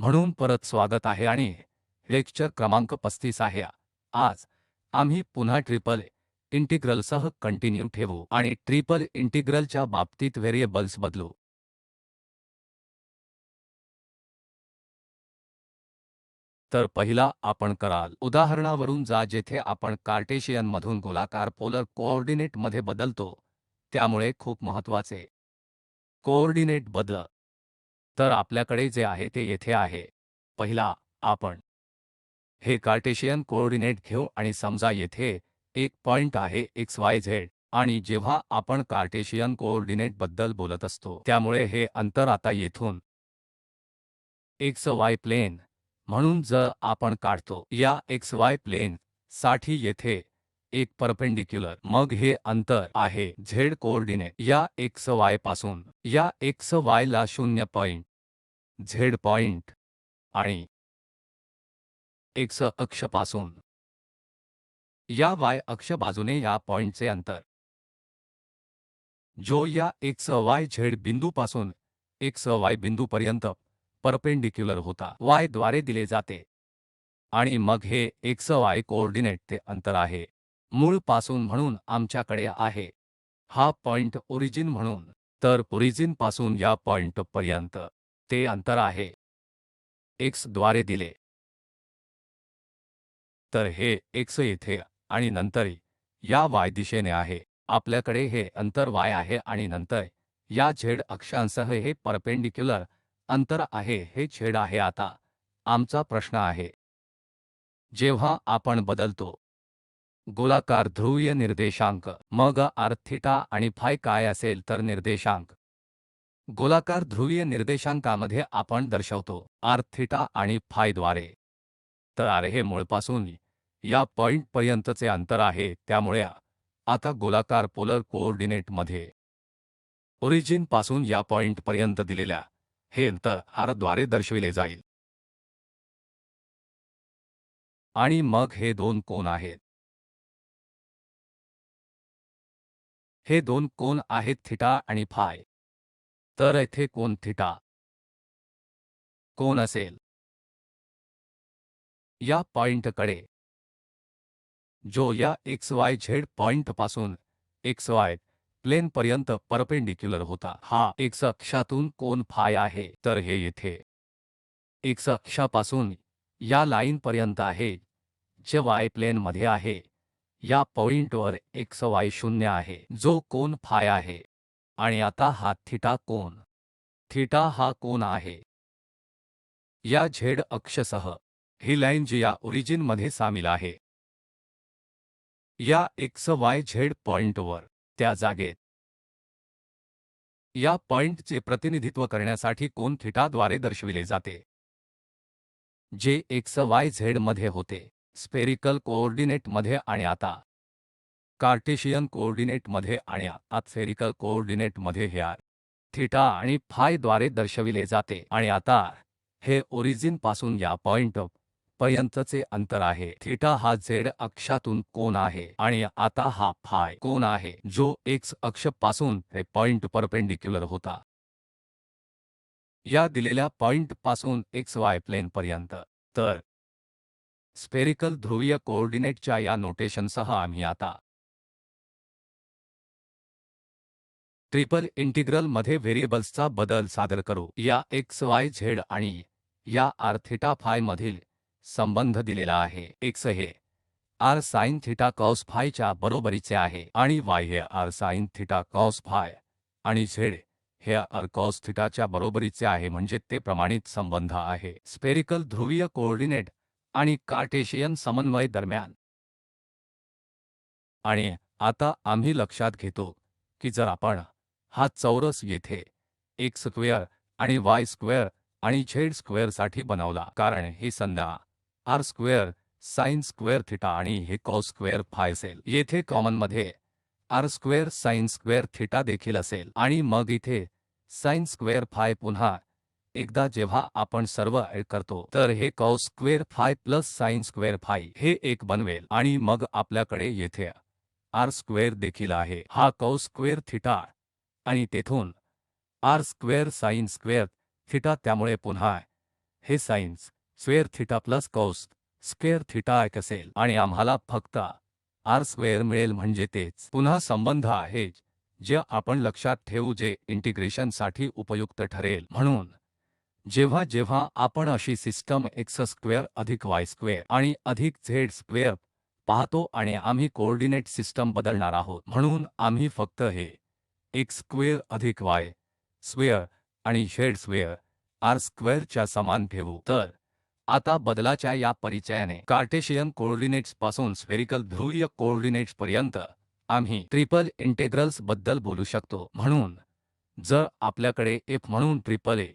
म्हणून परत स्वागत आहे आणि लेक्चर क्रमांक 35 आहे। आज आम्ही पुन्हा ट्रिपल इंटिग्रलसह कंटिन्यू ठेवू आणि ट्रिपल इंटिग्रलच्या बाबतीत व्हेरिएबल्स बदलू। तर पहिला आपण कराल उदाहरणावरून जा जेथे आपण कार्टेशियन मधून गोलाकार पोलर कोऑर्डिनेट मध्ये बदलतो, त्यामुळे खूप महत्त्वाचे कोऑर्डिनेट बदल। तर आपल्याकडे जे आहे ते येथे आहे। पहिला आपण हे कार्टेशियन कोऑर्डिनेट घेऊ आणि समजा येथे एक पॉइंट आहे XYZ आणि जेव्हा आपण कार्टेशियन कोऑर्डिनेट बद्दल बोलत असतो त्यामुळे हे अंतर आता येथून XY प्लेन म्हणून जर आपण काढतो या XY प्लेन साठी येथे एक परपेंडिक्युलर, मग हे अंतर आहे Z कोऑर्डिनेट या XY पासून या XY ला 0 पॉइंट Z पॉइंट आणि X अक्षपासून या Y अक्ष बाजूने या पॉइंटचे अंतर जो या XYZ बिंदूपासून XY बिंदूपर्यंत परपेंडिक्युलर होता Y द्वारे दिले जाते आणि मग हे XY कोऑर्डिनेट ते अंतर आहे मूळ पासून, म्हणून आमच्याकडे आहे हा पॉइंट ओरिजिन म्हणून। तर ओरिजिन पासून या पॉइंट पर्यंत ते अंतर आहे X द्वारे दिले। तर हे X येथे आणि नंतर या Y दिशेने आहे। आपल्याकडे हे अंतर Y आहे आणि नंतर या Z अक्षांसह हे परपेंडिक्युलर अंतर आहे, हे Z आहे। आता आमचा प्रश्न आहे, जेव्हा आपण बदलतो गोलाकार ध्रुवीय निर्देशांक, मग r थीटा आणि फाय काय असेल तर निर्देशांक गोलाकार ध्रुवीय निर्देशांकामध्ये आपण दर्शवतो r थीटा आणि फाय द्वारे। तर r हे मूळपासून या पॉइंट पर्यंतचे अंतर आहे, त्यामुळे आता गोलाकार पोलर कोऑर्डिनेट मध्ये ओरिजिन पासून या पॉइंट पर्यंत दिलेल्या हे अंतर r द्वारे दर्शविले जाईल। आणि मग हे दोन कोन आहेत, हे दोन कोन आहेत थीटा आणि फाय। तर येथे कोन थीटा कोन असेल या पॉइंटकडे जो या XYZ पॉइंटपासून XY प्लेन पर्यंत परपेंडिक्युलर होता। हा X अक्षातून कोन फाय आहे, तर हे येथे X अक्षापासून या लाइन पर्यंत आहे जे Y प्लेन मध्ये आहे। या पॉइंटवर XY 0 आहे जो कोन फाय आहे आणि आता हा थीटा कोन, थीटा हा कोन आहे या Z अक्षसह, ही लाइन जी या ओरिजिन मध्ये सामील आहे या XYZ पॉइंटवर, त्या जागेत या पॉइंटचे प्रतिनिधित्व करण्यासाठी कोन थीटा द्वारे दर्शविले जाते जे XYZ मध्ये होते स्फेरिकल कोऑर्डिनेट मध्ये आणि आता कार्टेशियन कोऑर्डिनेट मध्ये आणि आता स्फेरिकल कोऑर्डिनेट मध्ये हे r थीटा आणि फाय द्वारे दर्शविले जाते। आणि आता हे ओरिजिन पासून या पॉइंट पर्यंतचे अंतर आहे। थीटा हा Z अक्षातून कोन आहे आणि आता हा फाय कोन आहे जो X अक्ष पासून हे पॉइंट परपेंडिक्युलर होता या दिलेल्या पॉइंट पासून XY प्लेन पर्यंत। तर स्फेरिकल ध्रुवीय कोऑर्डिनेटच्या या नोटेशनसह आम्ही आता ट्रिपल इंटिग्रल मध्ये व्हेरिएबल्सचा बदल सादर करू। या XYZ आणि या r थीटा फाय मधील संबंध दिलेला आहे। X हे r sin theta cos five च्या बरोबरीचे आहे आणि y हे r sin theta cos five आणि z हे r cos थीटाच्या बरोबरीचे आहे, म्हणजे ते प्रमाणित संबंध आहे स्फेरिकल ध्रुवीय कोऑर्डिनेट आणि कार्टेशियन समन्वय दरम्यान। आणि आता आम्ही लक्षात घेतो की जर आपण हा चौरस येथे x स्क्वेअर आणि y स्क्वेअर आणि z स्क्वेअर साठी बनवला, कारण ही संज्ञा r square sin square theta आणि हे cos स्क्वेअर फाय असेल, येथे कॉमन मध्ये r square sin square theta देखील असेल आणि मग इथे sin स्क्वेअर फाय पुन्हा एकदा जेव्हा आपण सर्व ऍड करतो तर हे cos square five plus sin square five हे एक बनवेल आणि मग आपल्याकडे येथे r स्क्वेअर देखील आहे, हा cos स्क्वेअर थीटा आणि तेथून r square sin square theta, त्यामुळे पुन्हा हे signs square theta plus cos square theta एक असेल आणि आम्हाला फक्त आर स्क्वेअर मिळेल म्हणजे तेच पुन्हा संबंध आहे जे आपण लक्षात ठेवू जे इंटिग्रेशनसाठी उपयुक्त ठरेल म्हणून जेव्हा जेव्हा आपण अशी सिस्टम एक्स स्क्वेअर अधिक वाय स्क्वेअर आणि अधिक झेड स्क्वेअर पाहतो आणि आम्ही कोऑर्डिनेट सिस्टम बदलणार आहोत म्हणून आम्ही फक्त हे एक्स स्क्वेअर अधिक वाय स्क्वेअर आणि झेड स्क्वेअर आर स्क्वेअरच्या समान ठेवू तर आता बदलाच्या या परिचयाने कार्टेशियन कोऑर्डिनेट्स पासून स्फेरिकल ध्रुवीय कोऑर्डिनेट्स पर्यंत आम्ही ट्रिपल इंटेग्रल्स बद्दल बोलू शकतो म्हणून जर आपल्याकडे एफ म्हणून ट्रिपल ए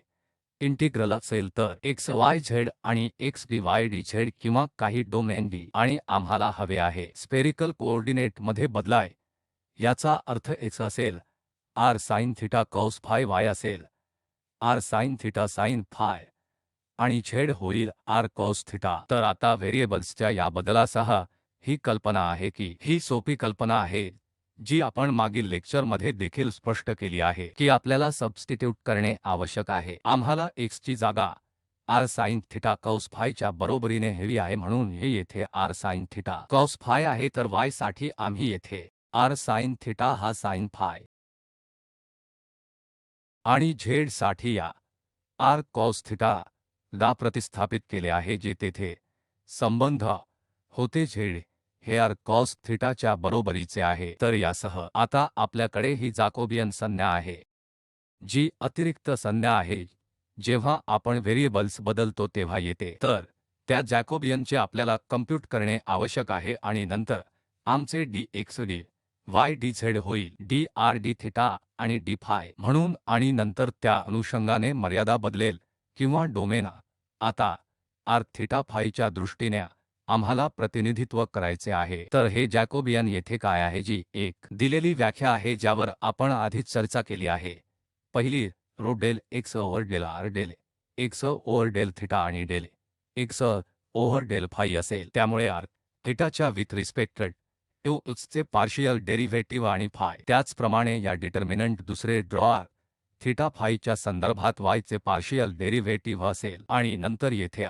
इंटिग्रल असेल तर एक्स वाय झेड आणि x D Y D Z किंवा काही डोमेन डी आणि आम्हाला हवे आहे स्फेरिकल कोऑर्डिनेट मध्ये बदलाय याचा अर्थ एक्स असेल R sine theta cos phi Y असेल R sine theta sine phi आणि झेड होईल आर कॉस थीटा तर आता व्हेरिएबल्सच्या या बदलासह ही कल्पना आहे की ही सोपी कल्पना आहे जी आपण मागील लेक्चरमध्ये देखील स्पष्ट केली आहे की आपल्याला सबस्टिट्यूट करणे आवश्यक आहे आम्हाला x ची जागा r sin थीटा कॉस फायच्या बरोबरीने हवी आहे म्हणून हे येथे r sin theta cos five आहे तर y साठी आम्ही येथे r sin थीटा हा sin फाय आणि z साठी या r cos थीटा ला प्रतिस्थापित केले आहे जे तेथे संबंध होते z हे r cos थीटाच्या बरोबरीचे आहे तर यासह आता आपल्याकडे ही जाकोबियन संज्ञा आहे जी अतिरिक्त संज्ञा आहे जेव्हा आपण व्हेरिएबल्स बदलतो तेव्हा येते तर त्या जॅकोबियनचे आपल्याला कम्प्यूट करणे आवश्यक आहे आणि नंतर आमचे dx dy dz होईल dr d थीटा आणि d फाय म्हणून आणि नंतर त्या अनुषंगाने मर्यादा बदलेल किंवा डोमेन आता r थीटा फायच्या दृष्टीने आम्हाला प्रतिनिधित्व करायचे आहे तर हे जॅकोबियन येथे काय आहे जी एक दिलेली व्याख्या आहे ज्यावर आपण आधीच चर्चा केली आहे पहिली row del x over del r del x over del theta आणि del x over del phi असेल त्यामुळे r थीटाच्या विथ रिस्पेक्ट टू चे पार्शियल डेरिव्हेटिव्ह आणि फाय त्याचप्रमाणे या डिटर्मिनंट दुसरे ड्रॉ थीटा फायच्या संदर्भात y चे पार्शियल डेरिव्हेटिव्ह असेल आणि नंतर येथे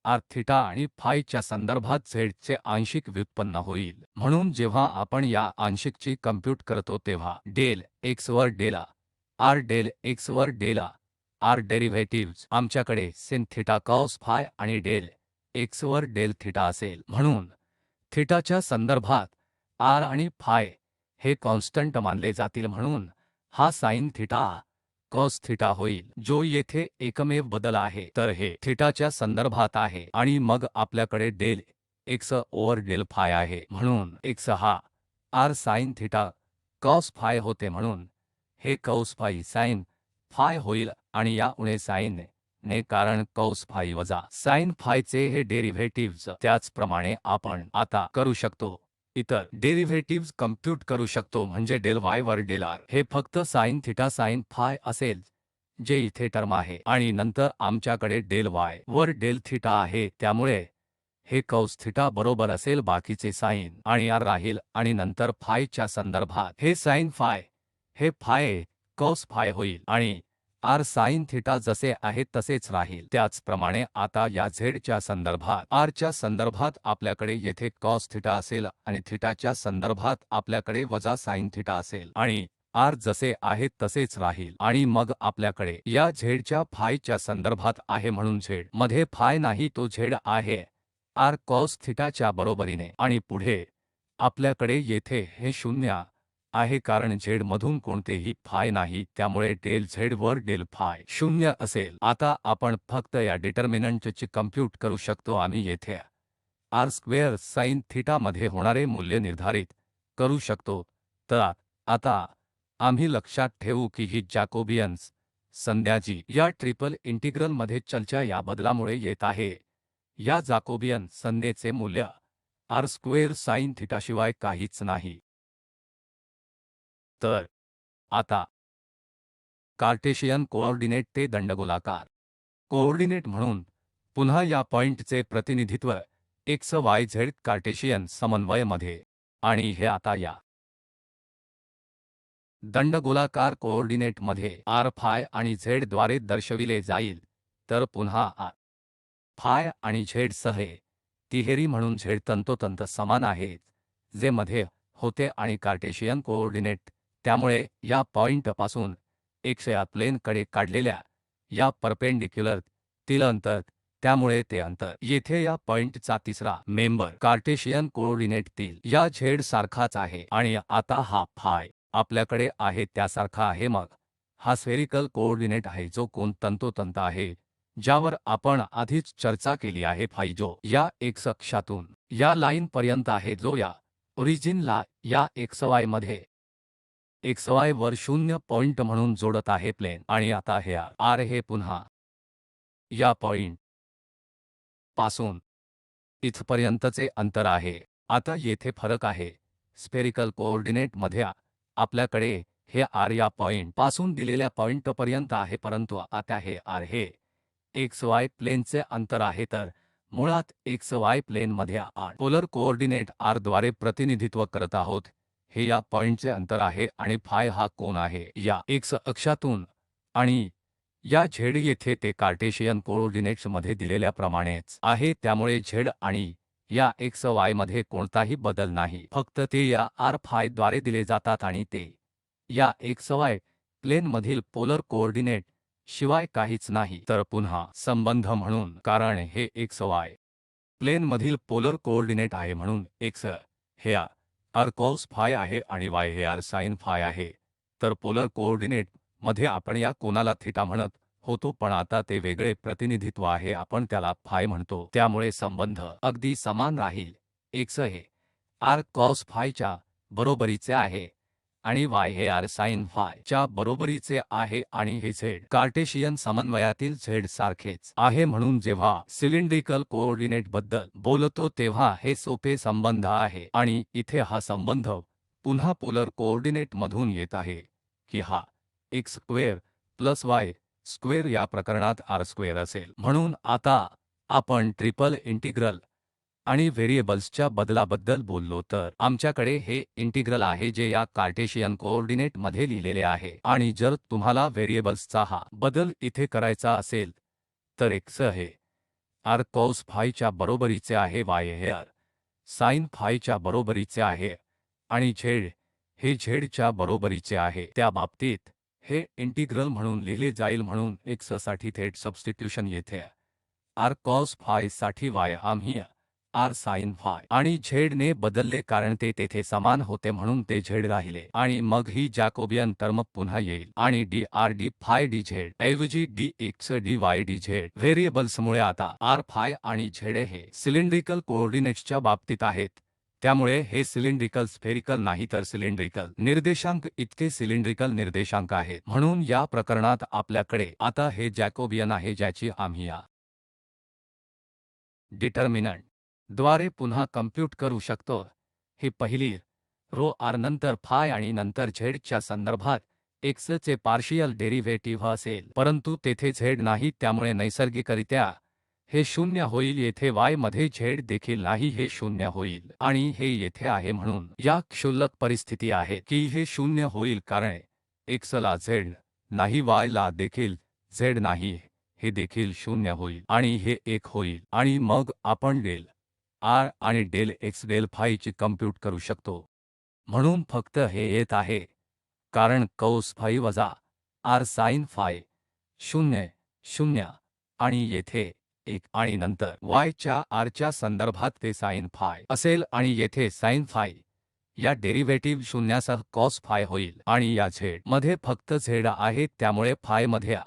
r थीटा आणि फायच्या संदर्भात z चे आंशिक व्युत्पन्न होईल म्हणून जेव्हा आपण या आंशिकची कम्प्यूट करतो तेव्हा डेल x वर डेल r डेल x वर डेल r डेरिव्हेटिव्हज आमच्याकडे sin थीटा कॉस फाय आणि डेल x वर डेल थीटा असेल म्हणून थीटाच्या संदर्भात r आणि फाय हे कॉन्स्टंट मानले जातील म्हणून हा sin थीटा कॉस थीटा होईल जो येथे एकमेव बदल आहे तर हे थीटाच्या संदर्भात आहे आणि मग आपल्याकडे del x over del phi आहे म्हणून x हा r sin theta cos phi होते म्हणून हे कॉस फाय sin फाय होईल आणि या उणे sin ने कारण कॉस फाय वजा sin फायचे हे डेरिव्हेटिव्हज त्याचप्रमाणे आपण आता करू शकतो इतर डेरिव्हेटिव्हज कम्प्यूट करू शकतो म्हणजे डेल y वर डेल r हे फक्त sin थीटा sin फाय असेल जे इथे टर्म आहे आणि नंतर आमच्याकडे डेल y वर डेल थीटा आहे त्यामुळे हे कॉस थीटा बरोबर असेल बाकीचे sin आणि r राहील आणि नंतर फायच्या संदर्भात हे sin फाय हे फाय कॉस फाय होईल आणि r sin थीटा जसे आहे तसेच राहील त्याचप्रमाणे आता या z च्या संदर्भात r च्या संदर्भात आपल्याकडे येथे cos थीटा असेल आणि थीटाच्या संदर्भात आपल्याकडे वजा sin थीटा असेल आणि r जसे आहे तसेच राहील आणि मग आपल्याकडे या z च्या फायच्या संदर्भात आहे म्हणून z मध्ये फाय नाही तो z आहे r cos थीटाच्या बरोबरीने आणि पुढे आपल्याकडे येथे हे 0 आहे कारण z मधून कोणतेही फाय नाही त्यामुळे डेल z वर डेल फाय 0 असेल आता आपण फक्त या डिटर्मिनंटची कम्प्यूट करू शकतो आम्ही येथे r स्क्वेअर sin थीटा मध्ये होणारे मूल्य निर्धारित करू शकतो तर आता आम्ही लक्षात ठेवू की ही जॅकोबियन्स संज्ञा जी या ट्रिपल इंटिग्रल मध्ये चलच्या या बदलामुळे येत आहे या जॅकोबियन संज्ञेचे मूल्य r स्क्वेअर sin थीटाशिवाय काहीच नाही तर आता कार्टेशियन कोऑर्डिनेट ते दंडगोलाकार कोऑर्डिनेट म्हणून पुन्हा या पॉइंटचे प्रतिनिधित्व x y z कार्टेशियन समन्वय मध्ये आणि हे आता या दंडगोलाकार कोऑर्डिनेट मध्ये r फाय आणि z द्वारे दर्शविले जाईल तर पुन्हा फाय आणि झेड सह तिहेरी म्हणून झेड तंतोतंत समान आहेत जे मध्ये होते आणि कार्टेशियन कोऑर्डिनेट, त्यामुळे या पॉइंटपासून एक्स या प्लेनकडे काढलेल्या या परपेंडिक्युलर तील अंतर, त्यामुळे ते अंतर येथे या पॉइंटचा तिसरा मेंबर कार्टेशियन कोऑर्डिनेटतील या झेड सारखाच आहे आणि आता हा फाय आपल्याकडे आहे त्यासारखा आहे। मग हा स्फेरिकल कोऑर्डिनेट आहे जो कोन तंतोतंत आहे ज्यावर आपण आधीच चर्चा केली आहे, फाई जो या एक्स अक्षातून या लाईन पर्यंत आहे जो या ओरिजिनला या xy मध्ये xy वर 0 पॉइंट म्हणून जोडत आहे प्लेन। आणि आता हे r हे पुन्हा या पॉइंट पासून इथपर्यंतचे अंतर आहे। आता येथे फरक आहे, स्फेरिकल कोऑर्डिनेट मध्ये आपल्याकडे हे r या पॉइंट पासून दिलेल्या पॉइंटपर्यंत आहे, परंतु आता हे r हे xy प्लेनचे अंतर आहे। तर मुळात xy प्लेनमध्ये आपण पोलर कोऑर्डिनेट r द्वारे प्रतिनिधित्व करत आहोत। हे या पॉइंटचे अंतर आहे आणि फाय हा कोन आहे या x अक्षातून, आणि या z येथे ते कार्टेशियन कोऑर्डिनेट्समध्ये दिलेल्याप्रमाणेच आहे, त्यामुळे z आणि या xy मध्ये कोणताही बदल नाही, फक्त ते या r फाय द्वारे दिले जातात आणि ते या xy प्लेनमधील पोलर कोऑर्डिनेट शिवाय काहीच नाही। तर पुन्हा संबंध म्हणून, कारण हे xy प्लेनमधील पोलर कोऑर्डिनेट आहे म्हणून x हे r cos फाय आहे आणि y हे r sin फाय आहे। तर पोलर कोऑर्डिनेट मध्ये आपण या कोनाला थीटा म्हणत होतो, पण आता ते वेगळे प्रतिनिधित्व आहे, आपण त्याला फाय म्हणतो, त्यामुळे संबंध अगदी समान राहील। x हे r cos फायच्या बरोबरीचे आहे आणि y हे r sin फाय च्या बरोबरीचे आहे आणि हे z कार्टेशियन समन्वयातील z सारखेच आहे। म्हणून जेव्हा सिलेंड्रिकल कोऑर्डिनेट बद्दल बोलतो तेव्हा हे सोपे संबंध आहे आणि इथे हा संबंध पुन्हा पोलर कोऑर्डिनेट मधून येत आहे की हा x square plus y square या प्रकरणात r स्क्वेअर असेल। म्हणून आता आपण ट्रिपल इंटिग्रल आणि व्हेरिएबल्सच्या बदलाबद्दल बोललो तर आमच्याकडे हे इंटिग्रल आहे जे या कार्टेशियन कोऑर्डिनेट मध्ये लिहिलेले आहे, आणि जर तुम्हाला व्हेरिएबल्सचा हा बदल इथे करायचा असेल तर x हे r cos फायच्या बरोबरीचे आहे, y हे r sin फायच्या बरोबरीचे आहे आणि z हे z च्या बरोबरीचे आहे। त्या बाबतीत हे इंटिग्रल म्हणून लिहिले जाईल, म्हणून x साठी थेट सबस्टिट्यूशन येथे r cos फाय साठी y आम्ही r sin फाय आणि z ने बदलले कारण ते तेथे समान होते म्हणून ते z राहिले, आणि मग ही जॅकोबियन टर्म पुन्हा येईल आणि dr d फाय dz ऐवजी dx dy dz। व्हेरिएबल्समुळे आता r फाय आणि z हे सिलेंड्रिकल कोऑर्डिनेट्सच्या बाबतीत आहेत, त्यामुळे हे सिलेंड्रिकल स्फेरिकल नाही तर सिलेंड्रिकल निर्देशांक इतके सिलेंड्रिकल निर्देशांक आहेत। म्हणून या प्रकरणात आपल्याकडे आता हे जॅकोबियन आहे ज्याची आम्ही या डिटर्मिनंट द्वारे पुन्हा कम्प्यूट करू शकतो। ही पहिली रो r नंतर फाय आणि नंतर z च्या संदर्भात x चे पार्शियल डेरिव्हेटिव्ह असेल, परंतु तेथे z नाही, त्यामुळे नैसर्गिकरित्या हे 0 होईल। येथे y मध्ये z देखील नाही, हे 0 होईल आणि हे येथे आहे, म्हणून या क्षुल्लक परिस्थिती आहेत की हे 0 होईल कारण x ला z नाही, y ला देखील z नाही, हे देखील 0 होईल आणि हे 1 होईल, आणि मग आपण डेल r आणि डेल x डेल फायची कम्प्यूट करू शकतो। म्हणून फक्त हे येत आहे कारण कौस फाय वजा r sin फाय 0 0 आणि येथे 1 आणि नंतर y च्या r च्या संदर्भात ते sin फाय असेल आणि येथे sin फाय या डेरिव्हेटिव्ह शून्यासह cos फाय होईल आणि या z मध्ये फक्त z आहे, त्यामुळे फाय मध्ये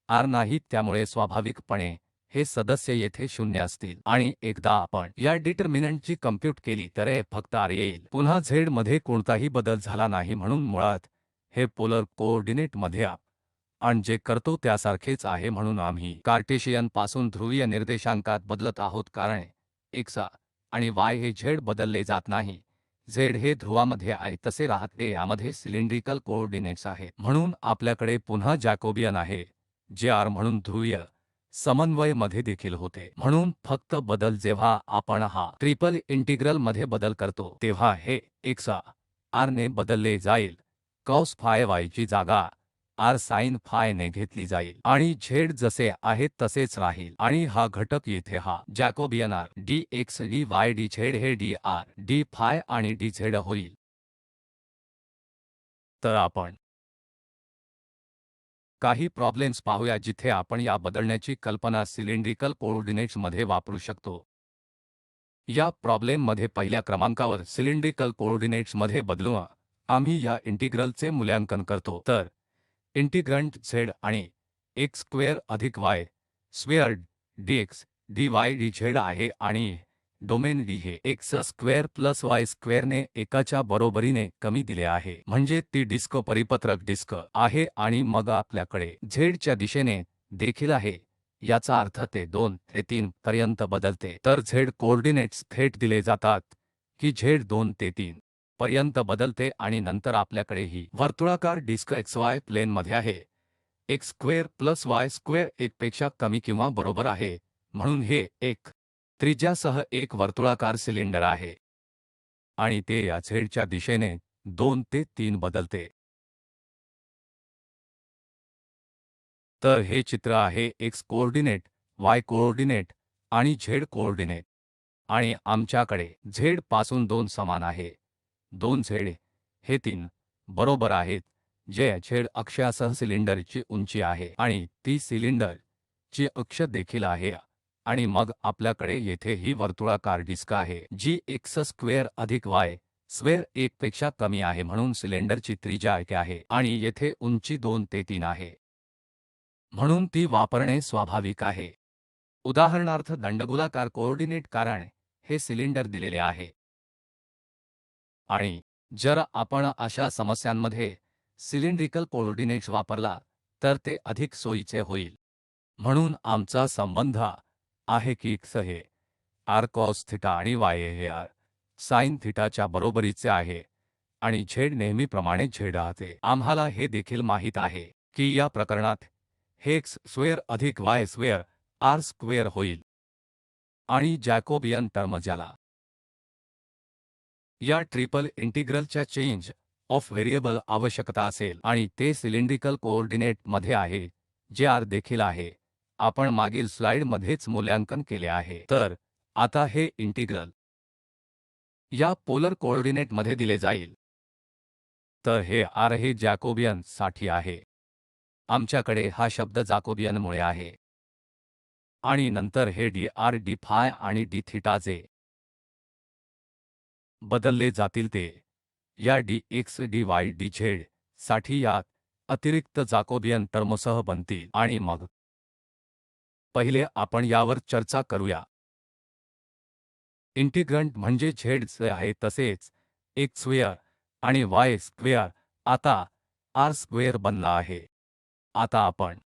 r नाही, त्यामुळे स्वाभाविकपणे हे सदस्य येथे 0 असतील आणि एकदा आपण या डिटर्मिनंटची कम्प्यूट केली तर हे फक्त r येईल। पुन्हा z मध्ये कोणताही बदल झाला नाही, म्हणून मुळात हे पोलर कोऑर्डिनेट मध्ये आपण जे करतो त्यासारखेच आहे। म्हणून आम्ही कार्टेशियन पासून ध्रुवीय निर्देशांकात बदलत आहोत कारण x आणि y हे z बदलले जात नाही, z हे ध्रुवामध्ये आहे तसे राहते, यामध्ये सिलेंड्रिकल कोऑर्डिनेट्स आहेत। म्हणून आपल्याकडे पुन्हा जॅकोबियन आहे जे r म्हणून ध्रुवीय समन्वय मध्ये देखील होते। म्हणून फक्त बदल जेव्हा आपण हा ट्रिपल इंटिग्रल मध्ये बदल करतो तेव्हा हे x r ने बदलले जाईल, cos फाय y ची जागा r sin phi ने घेतली जाईल आणि z जसे आहे तसेच राहील आणि हा घटक येथे हा जॅकोबियन r dx dy dz हे dr d phi आणि dz होईल. तर आपण काही प्रॉब्लेम्स पाहूया जिथे आपण या बदलण्याची कल्पना सिलेंड्रिकल कोऑर्डिनेट्समध्ये वापरू शकतो. या प्रॉब्लेममध्ये पहिल्या क्रमांकावर सिलेंड्रिकल कोऑर्डिनेट्समध्ये बदलून आम्ही या इंटिग्रलचे मूल्यांकन करतो. तर इंटिग्रंट z आणि x स्क्वेअर अधिक y square dx dy dz आहे आणि डोमेन D हे x स्क्वेअर प्लस y स्क्वेअरने एकाच्या बरोबरीने कमी दिले आहे म्हणजे ती डिस्क परिपत्रक डिस्क आहे आणि मग आपल्याकडे z च्या दिशेने देखील आहे. याचा अर्थ ते 2 ते 3 पर्यंत बदलते. तर z कोऑर्डिनेट्स थेट दिले जातात की z 2 ते 3 पर्यंत बदलते आणि नंतर आपल्याकडे ही वर्तुळाकार डिस्क xy प्लेनमध्ये आहे. x square plus y square 1 पेक्षा कमी किंवा बरोबर आहे म्हणून हे एक त्रिज्यासह एक वर्तुळाकार सिलेंडर आहे आणि ते या z च्या दिशेने 2 ते 3 बदलते. तर हे चित्र आहे x कोऑर्डिनेट, y कोऑर्डिनेट आणि z कोऑर्डिनेट आणि आमच्याकडे z पासून 2 समान आहे. 2 z हे 3 बरोबर आहेत जे z अक्षासह सिलिंडरची उंची आहे आणि ती सिलिंडर ची अक्ष देखील आहे आणि मग आपल्याकडे येथे ही वर्तुळाकार डिस्क आहे जी x स्क्वेअर अधिक y स्क्वेअर 1 पेक्षा कमी आहे म्हणून सिलेंडरची त्रिज्या 1 आहे आणि येथे उंची 2 ते 3 आहे म्हणून ती वापरणे स्वाभाविक आहे. उदाहरणार्थ दंडगोलाकार कोऑर्डिनेट कारण हे सिलिंडर दिलेले आहे आणि जर आपण अशा समस्यांमध्ये सिलेंड्रिकल कोऑर्डिनेट्स वापरला तर ते अधिक सोयीचे होईल. म्हणून आमचा संबंध आहे की x हे r cos थीटा आणि y हे r sin थीटाच्या बरोबरीचे आहे आणि z नेहमीप्रमाणे z राहते. आम्हाला हे देखील माहित आहे की या प्रकरणात हे x स्क्वेअर अधिक y स्क्वेअर r स्क्वेअर होईल आणि जॅकोबियन टर्म ज्याला या ट्रिपल इंटिग्रलच्या चेंज ऑफ व्हेरिएबल आवश्यकता असेल आणि ते सिलेंड्रिकल कोऑर्डिनेट मध्ये आहे जे r देखील आहे. आपण मागील स्लाइडमध्येच मूल्यांकन केले आहे. तर आता हे इंटिग्रल या पोलर कोऑर्डिनेटमध्ये दिले जाईल. तर हे r हे जॅकोबियन साठी आहे. आमच्याकडे हा शब्द जॅकोबियनमुळे आहे आणि नंतर हे dr d phi आणि d थीटा जे बदलले जातील ते या dx dy dz साठी या अतिरिक्त जॅकोबियन टर्मसह बनतील आणि मग पहिले आपण यावर चर्चा करूया. इंटिग्रंट म्हणजे z चे आहे तसेच x स्क्वेअर आणि y स्क्वेअर आता r स्क्वेअर बनला आहे. आता आपण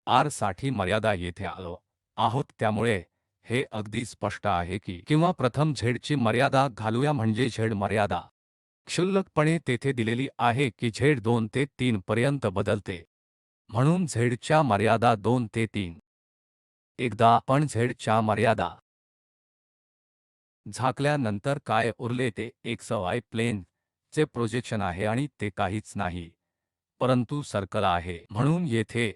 r साठी मर्यादा येथे आलो आहोत त्यामुळे हे अगदी स्पष्ट आहे की किंवा प्रथम z ची मर्यादा घालूया म्हणजे z मर्यादा क्षुल्लकपणे तेथे दिलेली आहे की z 2 ते 3 पर्यंत बदलते म्हणून z च्या मर्यादा 2 ते 3. एकदा आपण z च्या मर्यादा झाकल्यानंतर काय उरले ते xy प्लेन चे प्रोजेक्शन आहे आणि ते काहीच नाही परंतु सर्कल आहे. म्हणून येथे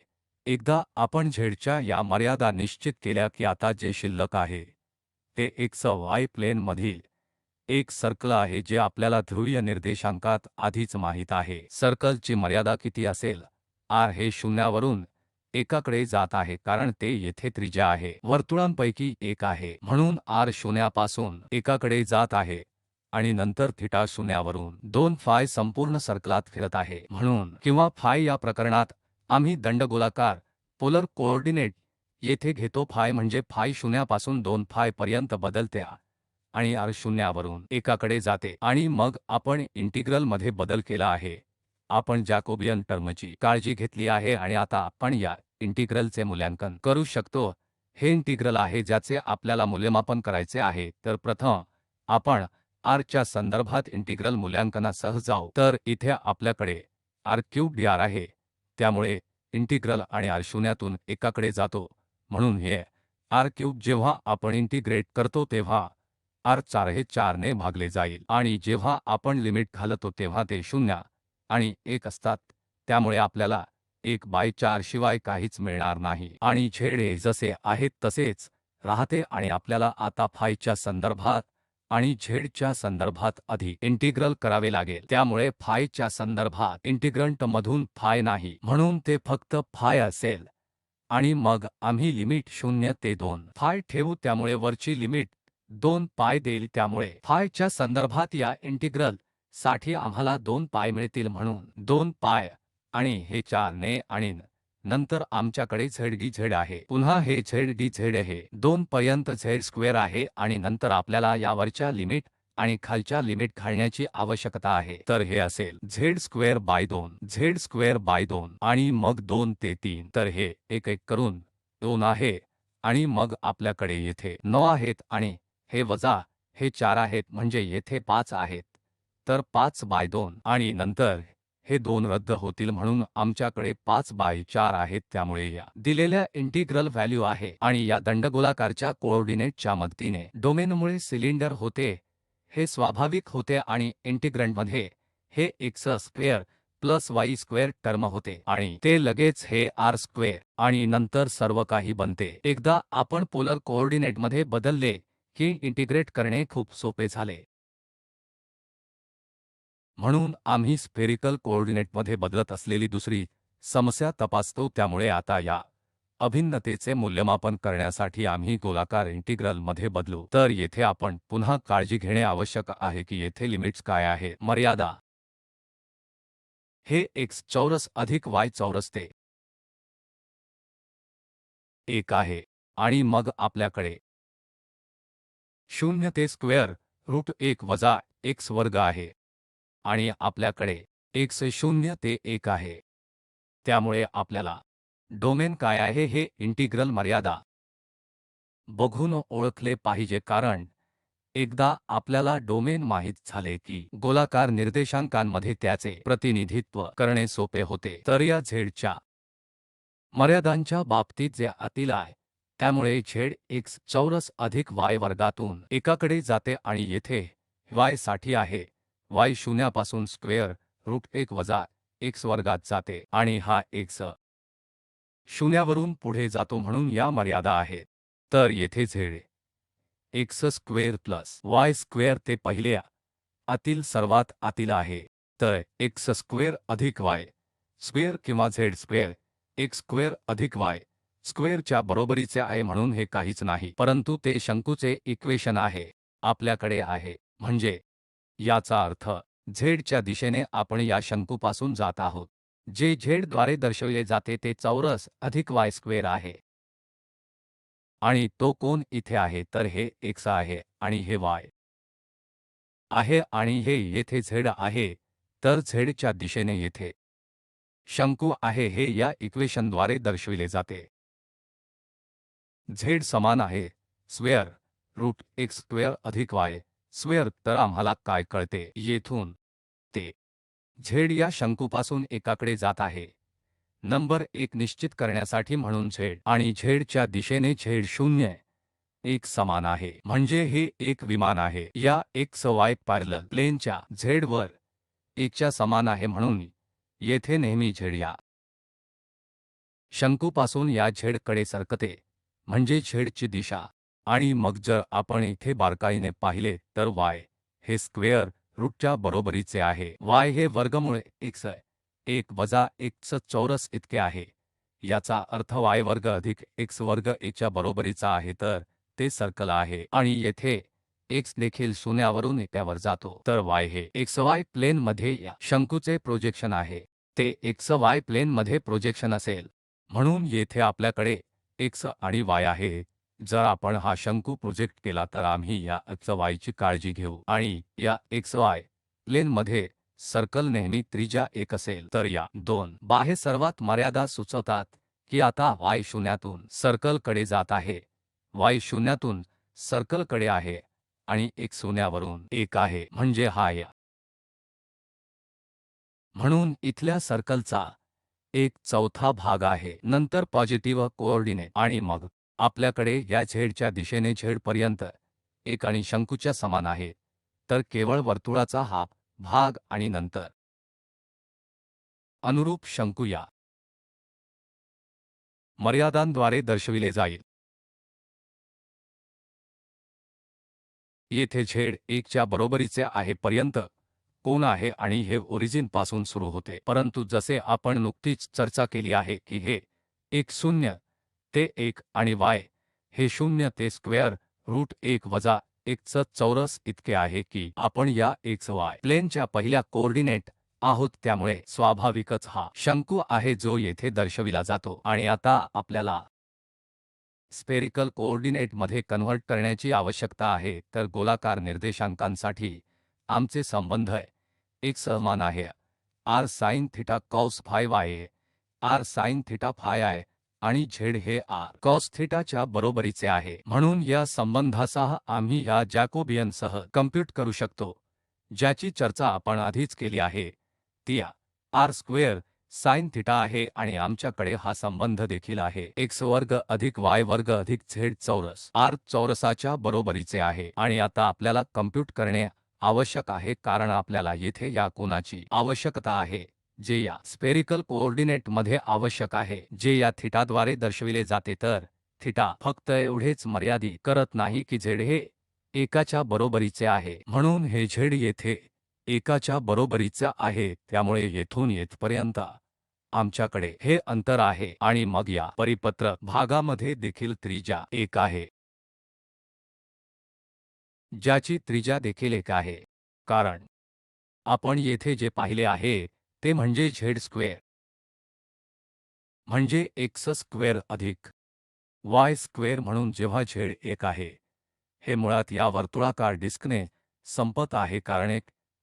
एकदा आपण z च्या या मर्यादा निश्चित केल्या की आता जे शिल्लक आहे ते xy प्लेनमधील एक सर्कल आहे जे आपल्याला ध्रुवीय निर्देशांकात आधीच माहित आहे. सर्कलची मर्यादा किती असेल? r हे शून्यावरून एकाकडे जात आहे कारण ते येथे त्रिज्या आहे वर्तुळांपैकी एक आहे म्हणून r शून्यापासून एकाकडे जात आहे आणि नंतर थीटा शून्यावरून 2 फाय संपूर्ण सर्कलात फिरत आहे म्हणून किंवा फाय या प्रकरणात आम्ही दंडगोलाकार पोलर कोऑर्डिनेट येथे घेतो फाय म्हणजे फाय शून्यापासून 2 फाय पर्यंत बदलते आणि r शून्यावरून एकाकडे जाते आणि मग आपण इंटिग्रल मध्ये बदल केला आहे. आपण जॅकोबियन टर्मची काळजी घेतली आहे आणि आता आपण या इंटिग्रलचे मूल्यांकन करू शकतो. हे इंटिग्रल आहे ज्याचे आपल्याला मूल्यमापन करायचे आहे. तर प्रथम आपण r च्या संदर्भात इंटिग्रल मूल्यांकनासह जाऊ. तर इथे आपल्याकडे r क्यूब dr आहे त्यामुळे इंटिग्रल आणि r शून्यातून एकाकडे जातो म्हणून हे r क्यूब जेव्हा आपण इंटिग्रेट करतो तेव्हा r 4 हे 4 ने भागले जाईल आणि जेव्हा आपण लिमिट घालतो तेव्हा ते 0 आणि 1 असतात त्यामुळे आपल्याला 1 बाय 4 शिवाय काहीच मिळणार नाही आणि झेड हे जसे आहेत तसेच राहते आणि आपल्याला आता फायच्या संदर्भात आणि झेडच्या संदर्भात आधी इंटिग्रल करावे लागेल. त्यामुळे फायच्या संदर्भात इंटिग्रंट मधून फाय नाही म्हणून ते फक्त फाय असेल आणि मग आम्ही लिमिट 0 ते 2 फाय ठेवू. त्यामुळे वरची लिमिट 2 पाय देईल. त्यामुळे फायच्या संदर्भात या इंटिग्रल साठी आम्हाला 2 पाय मिळतील म्हणून 2 पाय आणि हे 4 ने आणि नंतर आमच्याकडे zdz आहे. पुन्हा हे zdz आहे 2 पर्यंत z स्क्वेअर आहे आणि नंतर आपल्याला यावरच्या लिमिट आणि खालच्या लिमिट घालण्याची आवश्यकता आहे. तर हे असेल z square by 2 z square by 2 आणि मग 2 ते 3. तर हे 1 करून 2 आहे आणि मग आपल्याकडे येथे 9 आहेत आणि हे वजा हे 4 आहेत म्हणजे येथे 5 आहेत. तर 5 बाय 2 आणि नंतर हे 2 रद्द होतील म्हणून आमच्याकडे 5 बाय 4 आहेत. त्यामुळे या दिलेल्या इंटिग्रल व्हॅल्यू आहे आणि या दंडगोलाकारच्या कोऑर्डिनेटच्या मदतीने डोमेनमुळे सिलिंडर होते हे स्वाभाविक होते आणि इंटिग्रंटमध्ये हे x square plus y square term होते आणि ते लगेच हे r स्क्वेअर आणि नंतर सर्व काही बनते. एकदा आपण पोलर कोऑर्डिनेटमध्ये बदलले की इंटिग्रेट करणे खूप सोपे झाले. म्हणून आम्ही स्फेरिकल कोऑर्डिनेटमध्ये बदलत असलेली दुसरी समस्या तपासतो. त्यामुळे आता या अभिन्नतेचे मूल्यमापन करण्यासाठी आम्ही गोलाकार इंटिग्रल मध्ये बदलू. तर येथे आपण पुन्हा काळजी घेणे आवश्यक आहे की येथे लिमिट्स काय आहेत. मर्यादा हे x चौरस अधिक y चौरस ते 1 आहे आणि मग आपल्याकडे 0 ते स्क्वेअर रूट 1 वजा x वर्ग आहे आणि आपल्याकडे x 0 ते 1 आहे. त्यामुळे आपल्याला डोमेन काय आहे हे इंटिग्रल मर्यादा बघून ओळखले पाहिजे कारण एकदा आपल्याला डोमेन माहित झाले की गोलाकार निर्देशांकांमध्ये त्याचे प्रतिनिधित्व करणे सोपे होते. तर या झेडच्या मर्यादांच्या बाबतीत जे आतील आहे त्यामुळे झेड x चौरस अधिक y वर्गातून एकाकडे जाते आणि येथे y साठी आहे y शून्यापासून स्क्वेअर रूट 1 वजा x वर्गात जाते आणि हा x शून्यावरून पुढे जातो म्हणून या मर्यादा आहेत. तर येथे Z x square plus y square ते पहिल्या आतील सर्वात आतील आहे. तर x स्क्वेअर अधिक y स्क्वेअर किंवा z स्क्वेअर x स्क्वेअर अधिक y स्क्वेअरच्या बरोबरीचे आहे म्हणून हे काहीच नाही परंतु ते शंकूचे इक्वेशन आहे आपल्याकडे आहे. म्हणजे याचा अर्थ z च्या दिशेने आपण या शंकूपासून जात आहोत जे z द्वारे दर्शविले जाते ते चौरस अधिक y स्क्वेअर आहे आणि तो कोन इथे आहे तर हे x आहे आणि हे y आहे आणि हे येथे z आहे. तर z च्या दिशेने येथे शंकू आहे हे या इक्वेशनद्वारे दर्शविले जाते. z समान आहे स्क्वेअर रूट x स्क्वेअर अधिक y स्क्वेअर. तर आम्हाला काय कळते येथून ते z या शंकूपासून एकाकडे जात आहे नंबर 1 निश्चित करण्यासाठी म्हणून z आणि z च्या दिशेने z 0 1 समान आहे म्हणजे हे एक विमान आहे या x y पॅरलल प्लेनच्या z वर 1 च्या समान आहे म्हणून येथे नेहमी z या शंकूपासून या z कडे सरकते म्हणजे z ची दिशा आणि मग जर आपण इथे बारकाईने पाहिले तर y हे स्क्वेअर रूटच्या बरोबरीचे आहे. y हे वर्गमूळ x 1 वजा x चौरस इतके आहे याचा अर्थ y वर्ग अधिक x वर्ग 1 च्या बरोबरीचा आहे. तर ते सर्कल आहे आणि येथे x देखील शून्यावरून एकावर जातो. तर y हे xy प्लेन मध्ये या शंकूचे प्रोजेक्शन आहे ते xy प्लेन मध्ये प्रोजेक्शन असेल म्हणून येथे आपल्याकडे x आणि y आहे. जर आपण हा शंकू प्रोजेक्ट केला तर आम्ही या xy ची काळजी घेऊ आणि या xy प्लेन मध्ये सर्कल नेहमी त्रिज्या 1 असेल. तर या 2 बाह्य सर्वात मर्यादा सुचवतात की आता y शून्यातून सर्कल कडे जात आहे y शून्यातून सर्कल कडे आहे आणि x शून्यावरून 1 आहे म्हणजे हा या म्हणून इथल्या सर्कलचा 1/4 भाग आहे. नंतर पॉझिटिव्ह कोऑर्डिनेट आणि मग आपल्याकडे या z च्या दिशेने z पर्यंत 1 आणि शंकूच्या समान आहे. तर केवळ वर्तुळाचा हा भाग आणि नंतर अनुरूप शंकू या मर्यादांद्वारे दर्शविले जाईल। येथे Z1 च्या बरोबरीचे आहे पर्यंत कोन आहे आणि हे ओरिजिन पासून सुरू होते, परंतु जसे आपण नुकतीच चर्चा केली आहे की हे x 0 ते 1 आणि y हे 0 ते स्क्वेअर रूट 1 वजा 1 च चौरस इतके आहे की आपण या xy प्लेनच्या पहिल्या कोऑर्डिनेट आहोत, त्यामुळे स्वाभाविकच हा शंकू आहे जो येथे दर्शविला जातो। आणि आता आपल्याला स्पेरिकल कोऑर्डिनेटमध्ये कन्व्हर्ट करण्याची आवश्यकता आहे, तर गोलाकार निर्देशांकांसाठी आमचे संबंध एक समान आहे r sin theta cos five y r sin theta five i आणि z हे r कॉस थीटाच्या बरोबरीचे आहे। म्हणून या संबंधासह आम्ही या जॅकोबियनसह कम्प्यूट करू शकतो, ज्याची चर्चा आपण आधीच केली आहे, ती या r स्क्वेअर साइन थीटा आहे आणि आमच्याकडे हा संबंध देखील आहे x वर्ग अधिक y वर्ग अधिक z चौरस r चौरसाच्या बरोबरीचे आहे। आणि आता आपल्याला कम्प्यूट करणे आवश्यक आहे कारण आपल्याला येथे या कोनाची आवश्यकता आहे, जे या स्पेरिकल कोऑर्डिनेटमध्ये आवश्यक आहे, जे या थीटाद्वारे दर्शविले जाते। तर थीटा फक्त एवढेच मर्यादित करत नाही की z हे एकाच्या बरोबरीचे आहे, म्हणून हे z येथे एकाच्या बरोबरीचे आहे, त्यामुळे येथून येथपर्यंत आमच्याकडे हे अंतर आहे आणि मग या परिपत्रक भागामध्ये देखील त्रिज्या 1 आहे, ज्याची त्रिज्या देखील 1 आहे, कारण आपण येथे जे पाहिले आहे ते म्हणजे z स्क्वेअर म्हणजे x स्क्वेअर अधिक y स्क्वेअर, म्हणून जेव्हा z 1 आहे हे मुळात या वर्तुळाकार डिस्कने संपत आहे कारण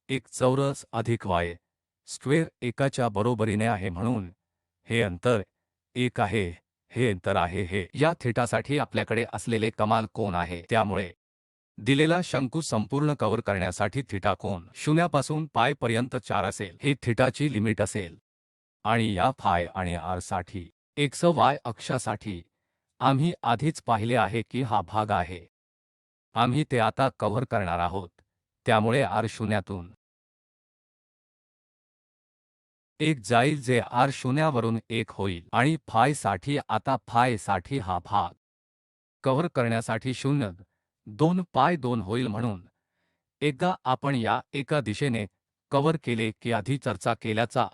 एक चौरस अधिक y स्क्वेअर एकाच्या बरोबरीने आहे, म्हणून हे अंतर 1 आहे, हे अंतर आहे, हे या थीटासाठी आपल्याकडे असलेले कमाल कोन आहे। त्यामुळे दिलेला शंकू संपूर्ण कव्हर करण्यासाठी थीटा कोन 0 पासून पाय पर्यंत 4 असेल, ही थीटाची लिमिट असेल। आणि या फाय आणि r साठी x y अक्षासाठी आम्ही आधीच पाहिले आहे की हा भाग आहे, आम्ही ते आता कव्हर करणार आहोत, त्यामुळे r शून्यातून 1 जाईल जे r शून्यावरून 1 होईल आणि फाय साठी आता फाय साठी हा भाग कव्हर करण्यासाठी 0.2 पाय 2 होईल। म्हणून एकदा आपण या एका दिशेने कव्हर केले की आधी चर्चा केल्याचा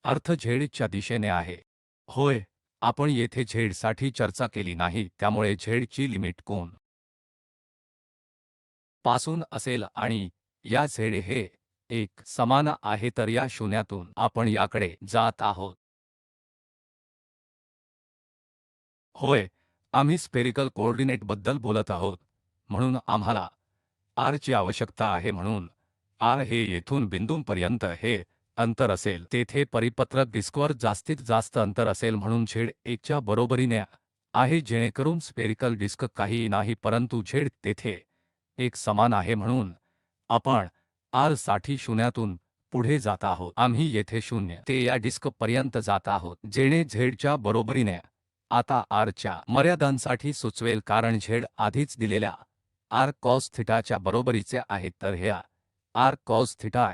अर्थ z च्या दिशेने आहे। होय, आपण येथे z साठी चर्चा केली नाही, त्यामुळे z ची लिमिट कोन पासून असेल आणि या z हे 1 समान आहे, तर या शून्यातून आपण याकडे जात आहोत। होय, आम्ही स्पेरिकल कोऑर्डिनेटबद्दल बोलत आहोत, म्हणून आम्हाला r ची आवश्यकता आहे, म्हणून r हे येथून बिंदूंपर्यंत हे अंतर असेल, तेथे परिपत्रक डिस्कवर जास्तीत जास्त अंतर असेल, म्हणून z 1 च्या बरोबरीने आहे, जेणेकरून स्पेरिकल डिस्क काहीही नाही परंतु z तेथे 1 समान आहे, म्हणून आपण r साठी शून्यातून पुढे जात आहोत। आम्ही येथे 0 ते या डिस्क पर्यंत जात आहोत, जेणे z च्या बरोबरीने आता r च्या मर्यादांसाठी सुचवेल, कारण z आधीच दिलेल्या r कॉस थीटाच्या बरोबरीचे आहे, तर हे r कॉस थीटा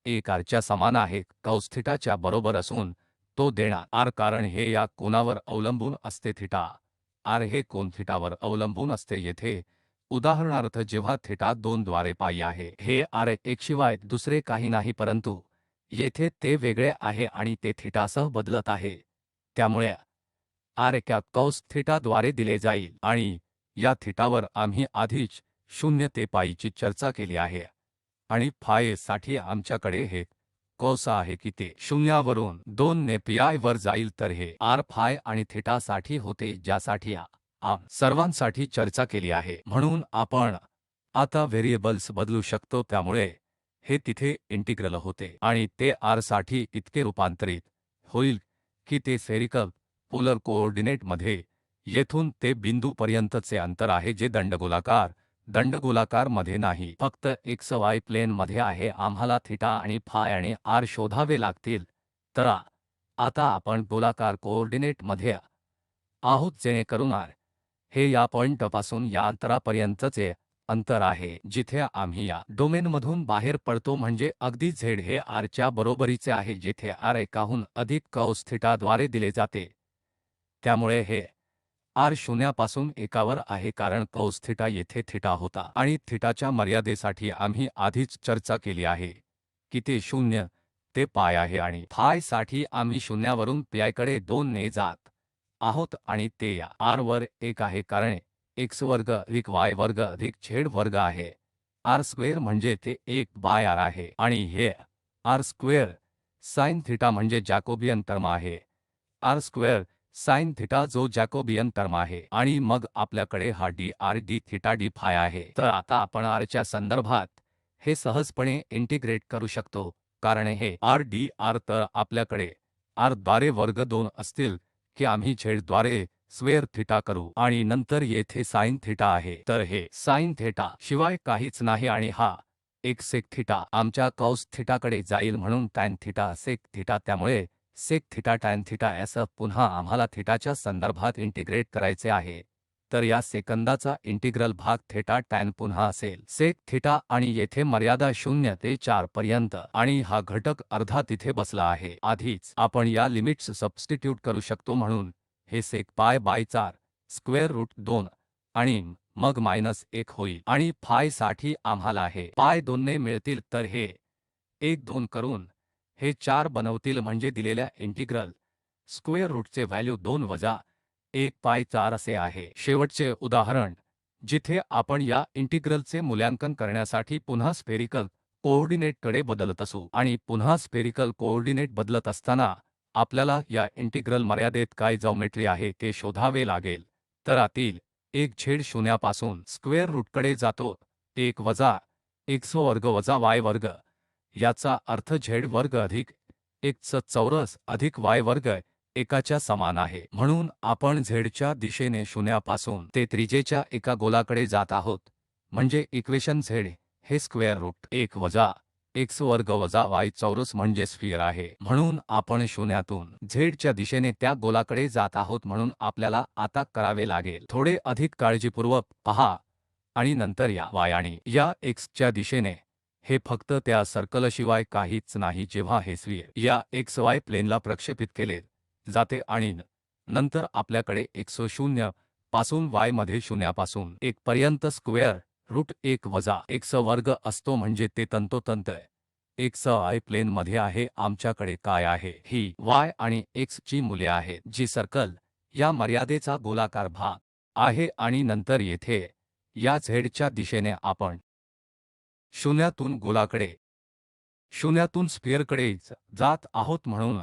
1 r च्या समान आहे, कॉस थीटाच्या बरोबर असून तो देणार r, कारण हे या कोनावर अवलंबून असते, थीटा r हे कोन थीटावर अवलंबून असते। येथे उदाहरणार्थ जेव्हा थीटा 2 द्वारे पाई आहे, हे r 1 शिवाय दुसरे काही नाही, परंतु येथे ते वेगळे आहे आणि ते थीटासह बदलत आहे, त्यामुळे r 1 कॉस थीटाद्वारे दिले जाईल आणि या थीटावर आम्ही आधीच 0 ते पाईची चर्चा केली आहे आणि फाय साठी आमच्याकडे हे कॉस आहे की ते 0 वरून 2 ने pi वर जाईल, तर हे r फाय आणि थीटासाठी होते, ज्यासाठी आपण सर्वांसाठी चर्चा केली आहे। म्हणून आपण आता व्हेरिएबल्स बदलू शकतो, त्यामुळे हे तिथे इंटिग्रल होते आणि ते r साठी इतके रूपांतरित होईल की ते स्फेरिकल पोलर कोऑर्डिनेटमध्ये येथून ते बिंदूपर्यंतचे अंतर आहे, जे दंडगोलाकार मध्ये नाही, फक्त x y प्लेन मध्ये आहे। आम्हाला थीटा आणि फाय आणि r शोधावे लागतील, तर आता आपण गोलाकार कोऑर्डिनेटमध्ये आहोत, जेणेकरून r हे या पॉइंटपासून या अंतरापर्यंतचे अंतर आहे जिथे आम्ही या डोमेनमधून बाहेर पडतो म्हणजे अगदी z हे r च्या बरोबरीचे आहे जेथे r एकाहून अधिक कॉस थीटाद्वारे दिले जाते त्यामुळे हे r शून्यापासून एकावर आहे कारण कॉस थीटा येथे थीटा होता आणि थीटाच्या मर्यादेसाठी आम्ही आधीच चर्चा केली आहे की ते 0 ते पाय आहे आणि फायसाठी आम्ही शून्यावरून पायकडे 2 ने जात आहोत आणि ते या r वर 1 आहे कारण x वर्ग अधिक y वर्ग अधिक z वर्ग आहे r स्क्वेअर म्हणजे ते 1 बाय r आहे आणि हे r स्क्वेअर साइन थीटा म्हणजे जॅकोबियन टर्म आहे r स्क्वेअर साइन थीटा जो जॅकोबियन टर्म आहे आणि मग आपल्याकडे हा dr d theta d five आहे तर आता आपण r च्या संदर्भात हे सहजपणे इंटिग्रेट करू शकतो कारण हे r d r तर आपल्याकडे r द्वारे वर्ग 2 असतील की आम्ही z द्वारे स्क्वेअर थीटा करू आणि नंतर येथे साइन थीटा आहे तर हे साइन थीटा शिवाय काहीच नाही आणि हा एक सेक थीटा आमच्या कॉस थीटाकडे जाईल म्हणून टॅन थीटा सेक थीटा त्यामुळे सेक थीटा टॅन थीटा असं पुन्हा आम्हाला थीटाच्या संदर्भात इंटिग्रेट करायचे आहे तर या सेकंदाचा इंटिग्रल भाग थीटा टॅन पुन्हा असेल सेक थीटा आणि येथे मर्यादा 0 ते 4 पर्यंत आणि हा घटक अर्धा तिथे बसला आहे आधीच आपण या लिमिट्स सबस्टिट्यूट करू शकतो म्हणून हे सेक पाय बाय 4 स्क्वेअर रूट 2 आणि मग -1 होईल आणि फाय साठी आम्हाला हे पाय 2 ने मिळतील तर हे 1 2 करून हे 4 बनवतील म्हणजे दिलेल्या इंटिग्रल स्क्वेअर रूटचे व्हॅल्यू 2 वजा 1 पाय 4 असे आहे शेवटचे उदाहरण जिथे आपण या इंटिग्रलचे मूल्यांकन करण्यासाठी पुन्हा स्फेरिकल कोऑर्डिनेटकडे बदलत असू आणि पुन्हा स्फेरिकल कोऑर्डिनेट बदलत असताना आपल्याला या इंटिग्रल मर्यादेत काय जॉमेट्री आहे ते शोधावे लागेल तर आतील एक छेद शून्यापासून स्क्वेअर रूटकडे जातो 1 वजा x वर्ग वजा y वर्ग याचा अर्थ z वर्ग अधिक x चौरस अधिक y वर्ग एकाच्या समान आहे म्हणून आपण z च्या दिशेने शून्यापासून ते त्रिज्येच्या एका गोलाकडे जात आहोत म्हणजे इक्वेशन z हे स्क्वेअर रूट 1 वजा x वर्ग वजा y चौरस म्हणजे स्फिअर आहे म्हणून आपण शून्यातून z च्या दिशेने त्या गोलाकडे जात आहोत म्हणून आपल्याला आता करावे लागेल थोडे अधिक काळजीपूर्वक पहा आणि नंतर या y आणि या x च्या दिशेने हे फक्त त्या सर्कलशिवाय काहीच नाही जेव्हा हे स्फिअर या xy प्लेनला प्रक्षेपित केले जाते आणि नंतर आपल्याकडे x0 पासून y मध्ये शून्यापासून 1 पर्यंत स्क्वेअर रूट 1 वजा x वर्ग असतो म्हणजे ते तंतोतंत xy प्लेन मध्ये आहे आमच्याकडे काय आहे ही y आणि x ची मूल्ये आहेत जी सर्कल या मर्यादेचा गोलाकार भाग आहे आणि नंतर येथे या z च्या दिशेने आपण शून्यातून गोलाकडे शून्यातून स्फिअरकडे जात आहोत म्हणून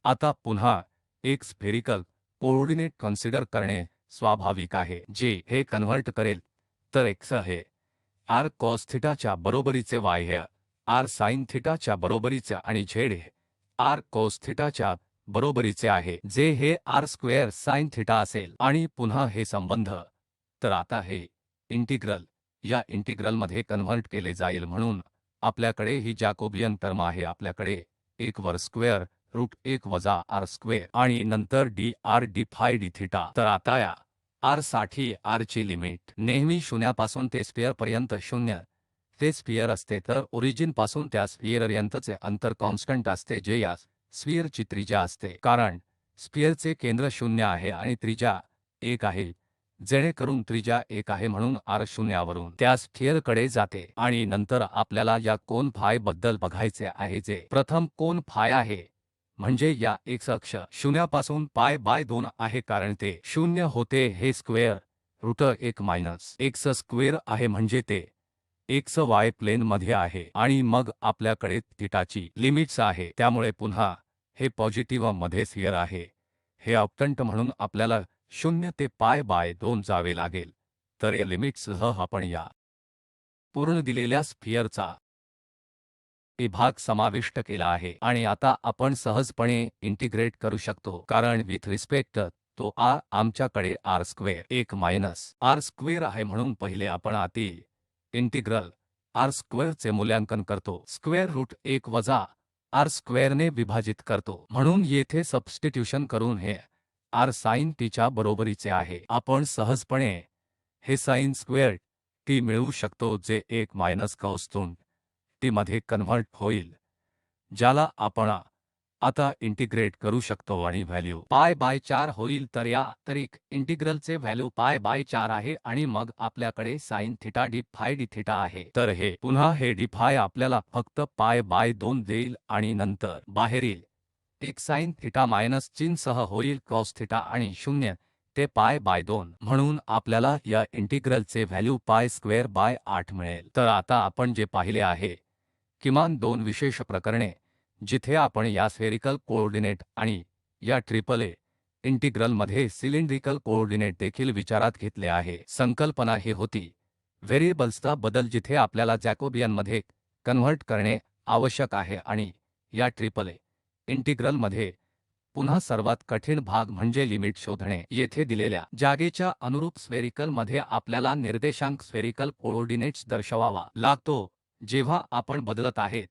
आता पुन्हा एक स्फेरिकल कोऑर्डिनेट कन्सिडर करणे स्वाभाविक आहे जे हे कन्व्हर्ट करेल तर x हे r cos थीटाच्या बरोबरीचे y हे r sin थीटाच्या बरोबरीचे आणि z हे r cos थीटाच्या बरोबरीचे आहे जे हे r स्क्वेअर sin थीटा असेल आणि पुन्हा हे संबंध तर आता हे इंटिग्रल या इंटिग्रलमध्ये कन्व्हर्ट केले जाईल म्हणून आपल्याकडे ही जॅकोबियन टर्म आहे आपल्याकडे 1 वर स्क्वेअर रूट 1 वजा r स्क्वेअर आणि नंतर dr d five d theta तर आता या r साठी r ची लिमिट नेहमी शून्यापासून ते स्फिअर पर्यंत 0 ते स्फिअर असते तर ओरिजिन पासून त्या स्फिअरपर्यंतचे अंतर कॉन्स्टंट असते जे या स्फिअरची त्रिज्या असते कारण स्फिअरचे केंद्र 0 आहे आणि त्रिज्या 1 आहे जेणेकरून त्रिज्या 1 आहे म्हणून r शून्यावरून त्या स्फिअरकडे जाते आणि नंतर आपल्याला या कोन फाय बद्दल बघायचे आहे जे प्रथम कोन फाय आहे म्हणजे या x अक्ष शून्यापासून पाय बाय 2 आहे कारण ते 0 होते हे square root 1 minus x square आहे म्हणजे ते x y प्लेन मध्ये आहे आणि मग आपल्याकडे थीटाची लिमिट्स आहे त्यामुळे पुन्हा हे पॉझिटिव्ह मध्ये स्फिअर आहे हे ऑक्टंट म्हणून आपल्याला 0 ते पाय बाय 2 जावे लागेल तर या लिमिट्ससह आपण या पूर्ण दिलेल्या स्फिअरचा भाग समाविष्ट केला आहे आणि आता आपण सहजपणे इंटिग्रेट करू शकतो कारण विथ रिस्पेक्ट तो r आमच्याकडे r square 1 minus r square आहे म्हणून पहिले आपण आतील इंटिग्रल r स्क्वेअरचे मूल्यांकन करतो स्क्वेअर रूट 1 वजा r स्क्वेअरने विभाजित करतो म्हणून येथे सबस्टिट्यूशन करून हे r sin t च्या बरोबरीचे आहे आपण सहजपणे हे sin स्क्वेअर टी मिळवू शकतो जे 1 मायनस कॉसतून टी मध्ये कन्व्हर्ट होईल, ज्याला आपण आता इंटिग्रेट करू शकतो आणि व्हॅल्यू पाय बाय 4 होईल. तर या तरीक इंटिग्रलचे व्हॅल्यू पाय बाय 4 आहे आणि मग आपल्याकडे sine theta D five D theta आहे. तर हे पुन्हा हे डी फाय आपल्याला फक्त पाय बाय 2 देईल आणि नंतर बाहेरील एक साइन थीटा मायनस चिन्हसह होईल कॉस थीटा आणि 0 ते पाय बाय 2 म्हणून आपल्याला या इंटिग्रलचे व्हॅल्यू पाय स्क्वेअर बाय 8 मिळेल. तर आता आपण जे पाहिले आहे किमान 2 विशेष प्रकरणे जिथे आपण या स्फेरिकल कोऑर्डिनेट आणि या ट्रिपल ए इंटिग्रलमध्ये सिलेंड्रिकल कोऑर्डिनेट देखील विचारात घेतले आहे. संकल्पना ही होती व्हेरिएबल्सचा बदल जिथे आपल्याला जॅकोबियनमध्ये कन्व्हर्ट करणे आवश्यक आहे आणि या ट्रिपल ए इंटिग्रलमध्ये पुन्हा सर्वात कठीण भाग म्हणजे लिमिट शोधणे. येथे दिलेल्या जागेच्या अनुरूप स्फेरिकल मध्ये आपल्याला निर्देशांक स्फेरिकल कोऑर्डिनेट्स दर्शवावा लागतो जेव्हा आपण बदलत आहेत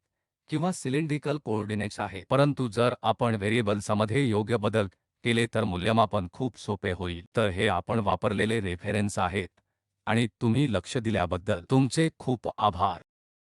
किंवा सिलेंड्रिकल कोऑर्डिनेट्स आहे. परंतु जर आपण व्हेरिएबल्समध्ये योग्य बदल केले तर मूल्यमापन खूप सोपे होईल. तर हे आपण वापरलेले रेफेरेन्स आहेत आणि तुम्ही लक्ष दिल्याबद्दल तुमचे खूप आभार.